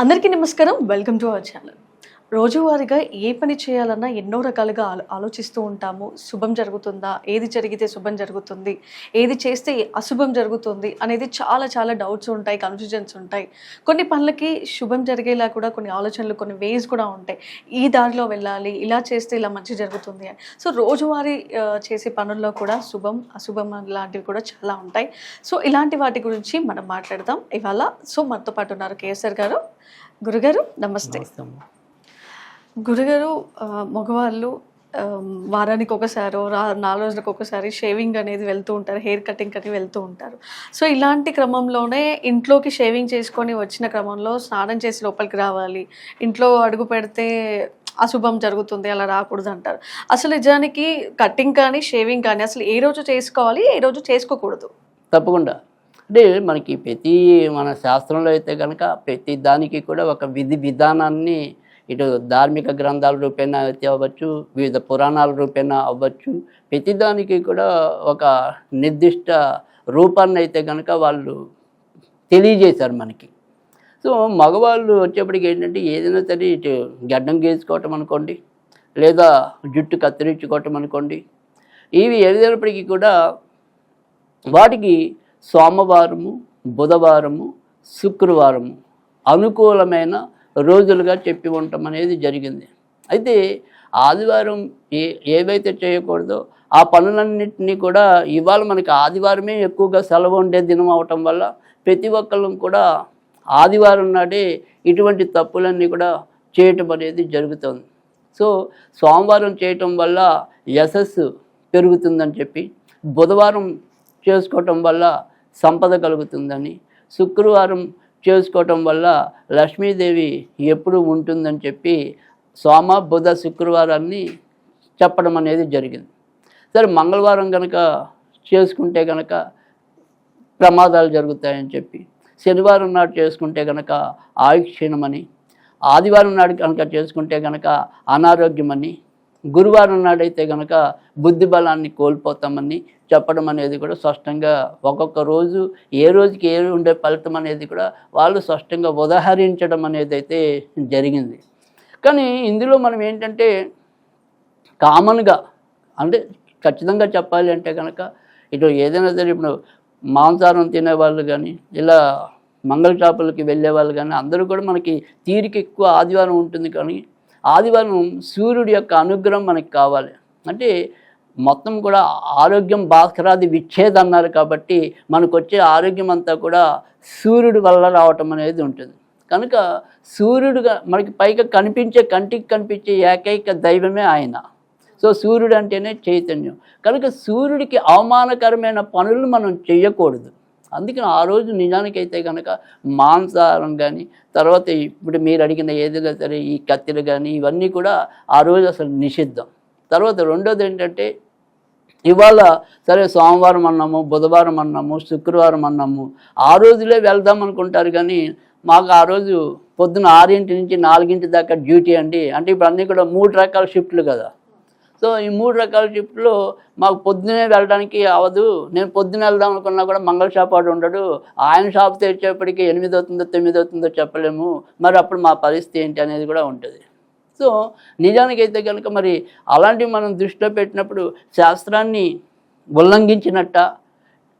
అందరికీ నమస్కారం. Welcome to our channel. రోజువారీగా ఏ పని చేయాలన్నా ఎన్నో రకాలుగా ఆలోచిస్తూ ఉంటాము. శుభం జరుగుతుందా? ఏది జరిగితే శుభం జరుగుతుంది? ఏది చేస్తే అశుభం జరుగుతుంది? అనేది చాలా చాలా డౌట్స్ ఉంటాయి, కన్‌ఫ్యూజన్స్ ఉంటాయి. కొన్ని పనులకి శుభం జరిగేలా కూడా కొన్ని ఆలోచనలు, కొన్ని వేస్ కూడా ఉంటాయి. ఈ దారిలో వెళ్ళాలి, ఇలా చేస్తే ఇలా మంచి జరుగుతుంది అని. సో రోజువారీ చేసే పనుల్లో కూడా శుభం, అశుభం లాంటివి కూడా చాలా ఉంటాయి. సో ఇలాంటి వాటి గురించి మనం మాట్లాడదాం ఇవాళ. సో మనతో పాటు ఉన్నారు కేఎస్ఆర్ గారు. గురుగారు నమస్తే. గురుగారు, మగవాళ్ళు వారానికి ఒకసారో 4 రోజులకు ఒకసారి షేవింగ్ అనేది వెళ్తూ ఉంటారు, హెయిర్ కటింగ్ అని వెళ్తూ ఉంటారు. సో ఇలాంటి క్రమంలోనే ఇంట్లోకి షేవింగ్ చేసుకొని వచ్చిన క్రమంలో స్నానం చేసి లోపలికి రావాలి, ఇంట్లో అడుగు పెడితే అశుభం జరుగుతుంది, అలా రాకూడదు అంటారు. అసలు నిజానికి కటింగ్ కానీ షేవింగ్ కానీ అసలు ఏ రోజు చేసుకోవాలి, ఏ రోజు చేసుకోకూడదు? తప్పకుండా. అంటే మనకి మన శాస్త్రంలో అయితే కనుక ప్రతి దానికి కూడా ఒక విధి విధానాన్ని ఇటు ధార్మిక గ్రంథాల రూపేణా అయితే అవ్వచ్చు, వివిధ పురాణాల రూపేణా అవ్వచ్చు, ప్రతిదానికి కూడా ఒక నిర్దిష్ట రూపాన్ని అయితే కనుక వాళ్ళు తెలియజేశారు మనకి. సో మగవాళ్ళు వచ్చేప్పటికి ఏంటంటే ఏదైనా సరే ఇటు గడ్డం గీసుకోవటం అనుకోండి, లేదా జుట్టు కత్తిరించుకోవటం అనుకోండి, ఇవి ఏదైనప్పటికీ కూడా వాటికి సోమవారము, బుధవారము, శుక్రవారము అనుకూలమైన రోజులుగా చెప్పి ఉండటం అనేది జరిగింది. అయితే ఆదివారం ఏవైతే చేయకూడదో ఆ పనులన్నింటినీ కూడా ఇవాళ మనకి ఆదివారమే ఎక్కువగా సెలవు ఉండే దినం అవటం వల్ల ప్రతి ఒక్కళ్ళం కూడా ఆదివారం నాడే ఇటువంటి తప్పులన్నీ కూడా చేయటం అనేది జరుగుతుంది. సో సోమవారం చేయటం వల్ల యశస్సు పెరుగుతుందని చెప్పి, బుధవారం చేసుకోవటం వల్ల సంపద కలుగుతుందని, శుక్రవారం చేసుకోవటం వల్ల లక్ష్మీదేవి ఎప్పుడు ఉంటుందని చెప్పి సోమ, బుధ, శుక్రవారాన్ని చెప్పడం అనేది జరిగింది. సరే మంగళవారం కనుక చేసుకుంటే కనుక ప్రమాదాలు జరుగుతాయని చెప్పి, శనివారం నాడు చేసుకుంటే కనుక ఆయుక్షీణమని, ఆదివారం నాడు కనుక చేసుకుంటే కనుక అనారోగ్యమని, గురువారం నాడైతే కనుక బుద్ధి బలాన్ని కోల్పోతామని చెప్పడం అనేది కూడా స్పష్టంగా ఒక్కొక్క రోజు ఏ రోజుకి ఏ ఉండే ఫలితం అనేది కూడా వాళ్ళు స్పష్టంగా ఉదాహరించడం అనేది అయితే జరిగింది. కానీ ఇందులో మనం ఏంటంటే కామన్గా అంటే ఖచ్చితంగా చెప్పాలి అంటే కనుక ఇటు ఏదైనా సరే ఇప్పుడు మాంసాహారం తినేవాళ్ళు కానీ, ఇలా మంగళ షాపులకి వెళ్ళే వాళ్ళు కానీ అందరూ కూడా మనకి తీరిక ఎక్కువ ఆదివారం ఉంటుంది. కానీ ఆదివారం సూర్యుడి యొక్క అనుగ్రహం మనకి కావాలి. అంటే మొత్తం కూడా ఆరోగ్యం భాస్కరాది విచ్ఛేద్ అన్నారు కాబట్టి మనకు వచ్చే ఆరోగ్యం అంతా కూడా సూర్యుడి వల్ల రావటం అనేది ఉంటుంది. కనుక సూర్యుడుగా మనకి పైగా కంటికి కనిపించే ఏకైక దైవమే ఆయన. సో సూర్యుడు అంటేనే చైతన్యం. కనుక సూర్యుడికి అవమానకరమైన పనులు మనం చేయకూడదు. అందుకని ఆ రోజు నిజానికైతే కనుక మాంసాహారం కానీ, తర్వాత ఇప్పుడు మీరు అడిగిన ఏదైనా సరే ఈ కత్తిలు కానీ ఇవన్నీ కూడా ఆ రోజు అసలు నిషిద్ధం. తర్వాత రెండోది ఏంటంటే ఇవాళ సరే సోమవారం అన్నాము, బుధవారం అన్నాము, శుక్రవారం అన్నాము, ఆ రోజులే వెళ్దాం అనుకుంటారు. కానీ మాకు ఆ రోజు పొద్దున 6 నుంచి 4 దాకా డ్యూటీ అండి. అంటే ఇప్పుడు అన్నీ కూడా 3 రకాల షిఫ్ట్లు కదా. సో ఈ 3 రకాల షిఫ్ట్లో మాకు పొద్దునే వెళ్ళడానికి అవ్వదు. నేను పొద్దున వెళ్దాం అనుకున్నా కూడా మంగళ షాప్ వాడు ఉండడు, ఆయన షాప్ తెచ్చేప్పటికి 8 అవుతుందో 9 అవుతుందో చెప్పలేము. మరి అప్పుడు మా పరిస్థితి ఏంటి అనేది కూడా ఉంటుంది. సో నిజానికైతే కనుక మరి అలాంటివి మనం దృష్టిలో పెట్టినప్పుడు శాస్త్రాన్ని ఉల్లంఘించినట్ట,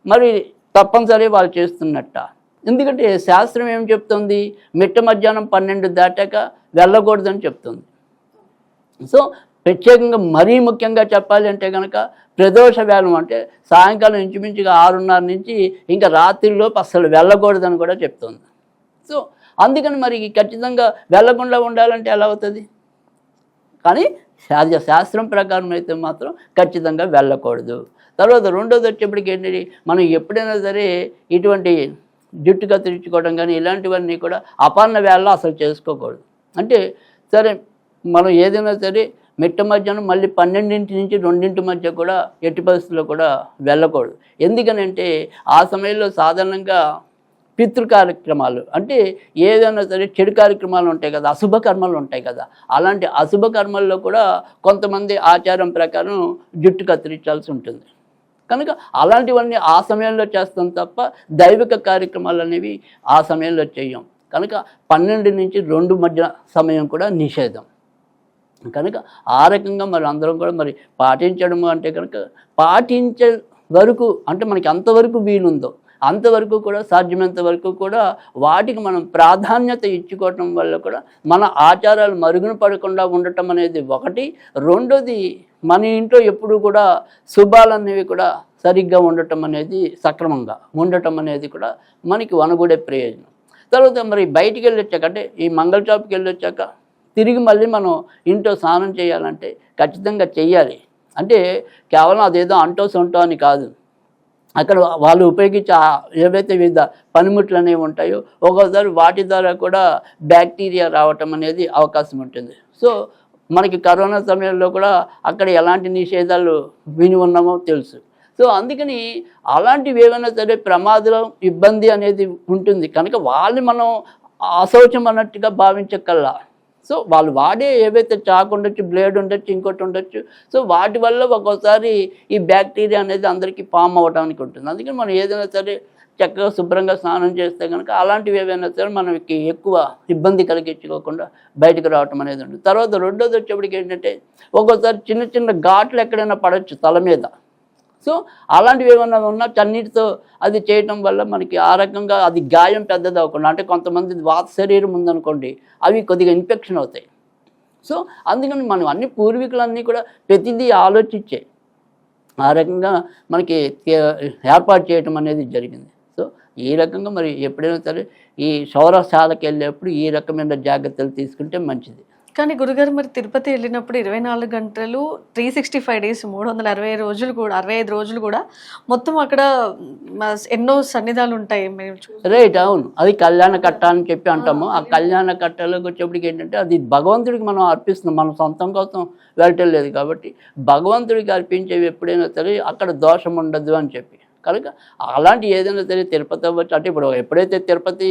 మరి తప్పనిసరి వాళ్ళు చేస్తున్నట్ట. ఎందుకంటే శాస్త్రం ఏం చెప్తుంది, మిట్ట మధ్యాహ్నం 12 దాటాక వెళ్ళకూడదని చెప్తుంది. సో ప్రత్యేకంగా మరీ ముఖ్యంగా చెప్పాలి అంటే కనుక ప్రదోష వేళం అంటే సాయంకాలం ఇంచుమించుగా 6:30 నుంచి ఇంకా రాత్రిలోపు అసలు వెళ్ళకూడదని కూడా చెప్తుంది. సో అందుకని మరి ఖచ్చితంగా వెళ్ళకుండా ఉండాలంటే ఎలా అవుతుంది? కానీ శాస్త్రం ప్రకారం అయితే మాత్రం ఖచ్చితంగా వెళ్ళకూడదు. తర్వాత రెండోది వచ్చేప్పటికి ఏంటి, మనం ఎప్పుడైనా సరే ఇటువంటి జుట్టు కత్తిరించుకోవడం కానీ ఇలాంటివన్నీ కూడా అపర్ణ వేళలో అసలు చేసుకోకూడదు. అంటే సరే మనం ఏదైనా సరే మిట్ట మధ్యాహ్నం మళ్ళీ 12 నుంచి 2 మధ్య కూడా ఎట్టి పరిస్థితుల్లో కూడా వెళ్ళకూడదు. ఎందుకనంటే ఆ సమయంలో సాధారణంగా పితృ కార్యక్రమాలు అంటే ఏదైనా సరే చెడు కార్యక్రమాలు ఉంటాయి కదా, అశుభ కర్మలు ఉంటాయి కదా, అలాంటి అశుభ కర్మల్లో కూడా కొంతమంది ఆచారం ప్రకారం జుట్టు కత్తిరించాల్సి ఉంటుంది. కనుక అలాంటివన్నీ ఆ సమయంలో చేస్తాం తప్ప దైవిక కార్యక్రమాలు అనేవి ఆ సమయంలో చేయం. కనుక 12 నుంచి 2 మధ్య సమయం కూడా నిషేధం. కనుక ఆ రకంగా మరి అందరం కూడా మరి పాటించడము అంటే కనుక పాటించే వరకు అంటే మనకి అంతవరకు వీలుందో అంతవరకు కూడా సాధ్యమైనంత వరకు కూడా వాటికి మనం ప్రాధాన్యత ఇచ్చుకోవటం వల్ల కూడా మన ఆచారాలు మరుగున పడకుండా ఉండటం అనేది ఒకటి. రెండోది మన ఇంట్లో ఎప్పుడు కూడా శుభాలనేవి కూడా సరిగ్గా ఉండటం అనేది సక్రమంగా ఉండటం అనేది కూడా మనకి వనగూడే ప్రయోజనం. తర్వాత మరి బయటికి వెళ్ళొచ్చాక అంటే ఈ మంగళ షాప్కి వెళ్ళొచ్చాక తిరిగి మళ్ళీ మనం ఇంట్లో స్నానం చేయాలంటే ఖచ్చితంగా చెయ్యాలి. అంటే కేవలం అదేదో అంటో సొంటో అని కాదు, అక్కడ వాళ్ళు ఉపయోగించే ఏవైతే వివిధ పనిముట్లు అనేవి ఉంటాయో ఒక్కోసారి వాటి ద్వారా కూడా బ్యాక్టీరియా రావటం అనేది అవకాశం ఉంటుంది. సో మనకి కరోనా సమయంలో కూడా అక్కడ ఎలాంటి నిషేధాలు విని ఉన్నామో తెలుసు. సో అందుకని అలాంటివి ఏమైనా సరే ప్రమాదం ఇబ్బంది అనేది ఉంటుంది కనుక వాళ్ళని మనం అశౌచం అన్నట్టుగా భావించకల్లా. సో వాళ్ళు వాడే ఏవైతే చాకు ఉండొచ్చు, బ్లేడ్ ఉండొచ్చు, ఇంకోటి ఉండొచ్చు. సో వాటి వల్ల ఒక్కోసారి ఈ బ్యాక్టీరియా అనేది అందరికీ ఫామ్ అవ్వడానికి ఉంటుంది. అందుకని మనం ఏదైనా సరే చక్కగా శుభ్రంగా స్నానం చేస్తే కనుక అలాంటివి ఏవైనా సరే మనకి ఎక్కువ ఇబ్బంది కలిగించుకోకుండా బయటకు రావటం అనేది ఉంటుంది. తర్వాత రెండోది వచ్చేప్పటికి ఏంటంటే ఒక్కోసారి చిన్న చిన్న ఘాట్లు ఎక్కడైనా పడవచ్చు తల మీద. సో అలాంటివి ఏమన్నా ఉన్నా చన్నీటితో అది చేయటం వల్ల మనకి ఆ రకంగా అది గాయం పెద్దది అవ్వకుండా అంటే కొంతమంది వాత శరీరం ఉందనుకోండి అవి కొద్దిగా ఇన్ఫెక్షన్ అవుతాయి. సో అందుకని మనం అన్ని పూర్వీకులన్నీ కూడా ప్రతిదీ ఆలోచించే ఆ రకంగా మనకి ఏర్పాటు చేయటం అనేది జరిగింది. సో ఈ రకంగా మరి ఎప్పుడైనా సరే ఈ సౌరశాలకు వెళ్ళేప్పుడు ఈ రకమైన జాగ్రత్తలు తీసుకుంటే మంచిది. కానీ గురుగారు మరి తిరుపతి వెళ్ళినప్పుడు 24 గంటలు 365 డేస్ 365 రోజులు కూడా 65 రోజులు కూడా మొత్తం అక్కడ ఎన్నో సన్నిధాలు ఉంటాయి రైట్. అవును, అది కళ్యాణ కట్ట అని చెప్పి అంటాము. ఆ కళ్యాణ కట్టలోకి వచ్చేప్పటికి ఏంటంటే అది భగవంతుడికి మనం అర్పిస్తున్నాం, మన సొంతం కోసం వెళ్ళటం లేదు కాబట్టి భగవంతుడికి అర్పించేవి ఎప్పుడైనా సరే అక్కడ దోషం ఉండదు అని చెప్పి. కనుక అలాంటి ఏదైనా సరే తిరుపతి అవ్వచ్చు అంటే ఇప్పుడు ఎప్పుడైతే తిరుపతి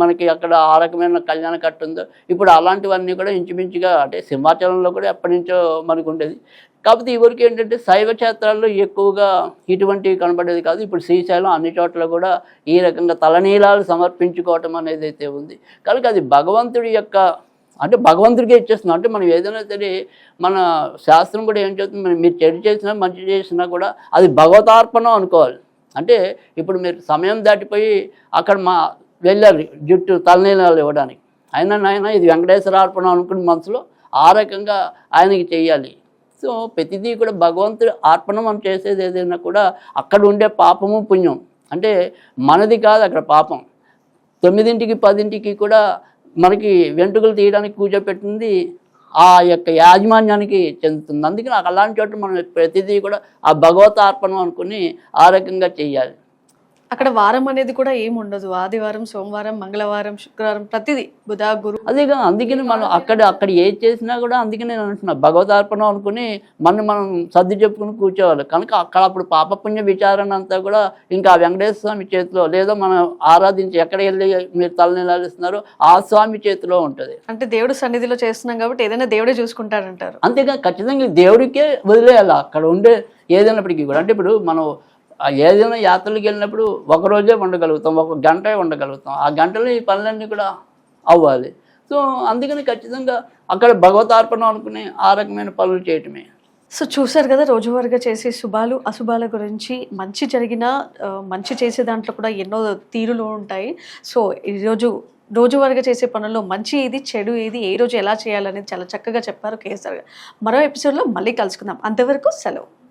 మనకి అక్కడ ఆ రకమైన కళ్యాణ కట్ట ఉందో ఇప్పుడు అలాంటివన్నీ కూడా ఇంచుమించుగా అంటే సింహాచలంలో కూడా ఎప్పటి నుంచో మనకు ఉండేది. కాకపోతే ఇవరకు ఏంటంటే శైవ క్షేత్రాల్లో ఎక్కువగా ఇటువంటివి కనబడేది కాదు. ఇప్పుడు శ్రీశైలం అన్ని చోట్ల కూడా ఈ రకంగా తలనీలాలు సమర్పించుకోవటం అనేది అయితే ఉంది. కనుక అది భగవంతుడి యొక్క అంటే భగవంతుడికే ఇచ్చేస్తున్నాం. అంటే మనం ఏదైనా సరే మన శాస్త్రం కూడా ఏం చెప్తుంది, మీరు చెడు చేసినా మంచి చేసినా కూడా అది భగవతార్పణం అనుకోవాలి. అంటే ఇప్పుడు మీరు సమయం దాటిపోయి అక్కడ వెళ్ళారు జుట్టు తలనీలాలు ఇవ్వడానికి, అయినా ఇది వెంకటేశ్వర అర్పణం అనుకున్న మనసులో ఆ రకంగా ఆయనకి చెయ్యాలి. సో ప్రతిదీ కూడా భగవంతుడి అర్పణం మనం చేసేది ఏదైనా కూడా అక్కడ ఉండే పాపము పుణ్యం అంటే మనది కాదు. అక్కడ పాపం 9ంటికి 10ంటికి కూడా మనకి వెంట్రుకలు తీయడానికి కూర్చోపెట్టింది ఆ యొక్క యాజమాన్యానికి చెందుతుంది. అందుకే నాకు అలాంటి చోట మనం ప్రతిదీ కూడా ఆ భగవతార్పణం అనుకుని ఆ రకంగా చెయ్యాలి. అక్కడ వారం అనేది కూడా ఏమి ఉండదు. ఆదివారం, సోమవారం, మంగళవారం, శుక్రవారం ప్రతిదీ బుధ, గురు అదేగా. అందుకని మనం అక్కడ ఏది చేసినా కూడా అందుకే నేను అంటున్నా భగవతార్పణం అనుకుని మనం సర్ది చెప్పుకుని కూర్చోవాలి. కనుక అక్కడ అప్పుడు పాపపుణ్య విచారణ అంతా కూడా ఇంకా వెంకటేశ్వర స్వామి చేతిలో లేదా మనం ఆరాధించి ఎక్కడ వెళ్ళి మీరు తలనీలాలు ఇస్తున్నారో ఆ స్వామి చేతిలో ఉంటుంది. అంటే దేవుడు సన్నిధిలో చేస్తున్నాం కాబట్టి ఏదైనా దేవుడే చూసుకుంటాడంటారు. అంతేగా ఖచ్చితంగా దేవుడికే వదిలేయాలి అక్కడ ఉండే ఏదైనప్పటికీ కూడా. అంటే ఇప్పుడు మనం ఏదైనా యాత్రలకు వెళ్ళినప్పుడు ఒకరోజే ఉండగలుగుతాం, ఒక గంటే ఉండగలుగుతాం. ఆ గంటలో ఈ పనులన్నీ కూడా అవ్వాలి. సో అందుకని ఖచ్చితంగా అక్కడ భగవతార్పణం అనుకుని ఆ రకమైన పనులు చేయటమే. సో చూసారు కదా రోజువారీగా చేసే శుభాలు అశుభాల గురించి. మంచి జరిగిన మంచి చేసే దాంట్లో కూడా ఎన్నో తీరులు ఉంటాయి. సో రోజువారీగా చేసే పనుల్లో మంచి ఏది చెడు ఏది ఏ రోజు ఎలా చేయాలనేది చాలా చక్కగా చెప్పారు కేసీఆర్ గారు. మరో ఎపిసోడ్లో మళ్ళీ కలుసుకుందాం. అంతవరకు సెలవు.